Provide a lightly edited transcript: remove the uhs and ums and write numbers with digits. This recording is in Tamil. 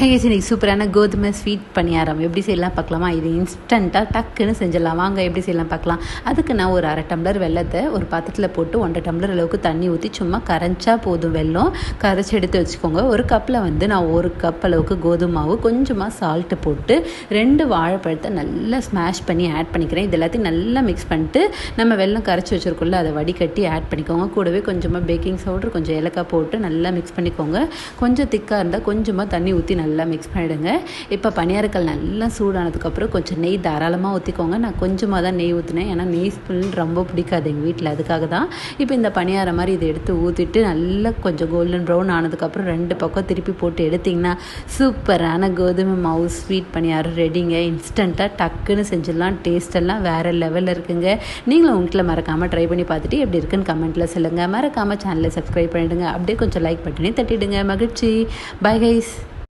ஹைஸ் இன்றைக்கி சூப்பரான கோதுமை ஸ்வீட் பணியாரம் எப்படி செய்யலாம் பார்க்கலாமா? இது இன்ஸ்டண்ட்டாக டக்குன்னு செஞ்சிடலாம். வாங்க எப்படி செய்யலாம் பார்க்கலாம். அதுக்கு நான் ஒரு 1/2 டம்ளர் வெல்லத்தை ஒரு பாத்திரத்தில் போட்டு 1.5 டம்ளர் அளவுக்கு தண்ணி ஊற்றி சும்மா கரைச்சா போதும். வெல்லம் கரைச்சி எடுத்து வச்சுக்கோங்க. ஒரு கப்பில் நான் 1 கப் அளவுக்கு கோதுமை மாவு, கொஞ்சமாக சால்ட்டு போட்டு 2 வாழைப்பழத்தை நல்லா ஸ்மாஷ் பண்ணி ஆட் பண்ணிக்கிறேன். இது எல்லாத்தையும் நல்லா மிக்ஸ் பண்ணிட்டு நம்ம வெல்லம் கரைச்சி வச்சுருக்கோம்ல, அதை வடிகட்டி ஆட் பண்ணிக்கோங்க. கூடவே கொஞ்சமாக பேக்கிங் பவுடர், கொஞ்சம் ஏலக்காய் போட்டு நல்லா மிக்ஸ் பண்ணிக்கோங்க. கொஞ்சம் திக்காக இருந்தால் கொஞ்சமாக தண்ணி ஊற்றி நல்லா மிக்ஸ் பண்ணிவிடுங்க. இப்போ பணியாரக்கல் நல்லா சூடானதுக்கப்புறம் கொஞ்சம் நெய் தாராளமாக ஊற்றிக்கோங்க. நான் கொஞ்சமாக தான் நெய் ஊற்றினேன், ஏன்னா நெய் ஸ்மெல் ரொம்ப பிடிக்காது எங்கள் வீட்டில், அதுக்காக தான். இப்போ இந்த பணியாரம் மாதிரி இதை எடுத்து ஊற்றிட்டு நல்லா கொஞ்சம் கோல்டன் ப்ரௌன் ஆனதுக்கப்புறம் 2 பக்கம் திருப்பி போட்டு எடுத்திங்கன்னா சூப்பரான கோதுமை மாவு ஸ்வீட் பணியாரம் ரெடிங்க. இன்ஸ்டண்ட்டாக டக்குன்னு செஞ்சிடலாம். டேஸ்டெல்லாம் வேறு லெவலில் இருக்குங்க. நீங்களும் உங்கள் வீட்டில் மறக்காமல் ட்ரை பண்ணி பார்த்துட்டு எப்படி இருக்குன்னு கமெண்ட்டில் சொல்லுங்கள். மறக்காமல் சேனலை சப்ஸ்கிரைப் பண்ணிவிடுங்க. அப்படியே கொஞ்சம் லைக் பட்டனே தட்டிவிடுங்க. மகிழ்ச்சி. Bye guys.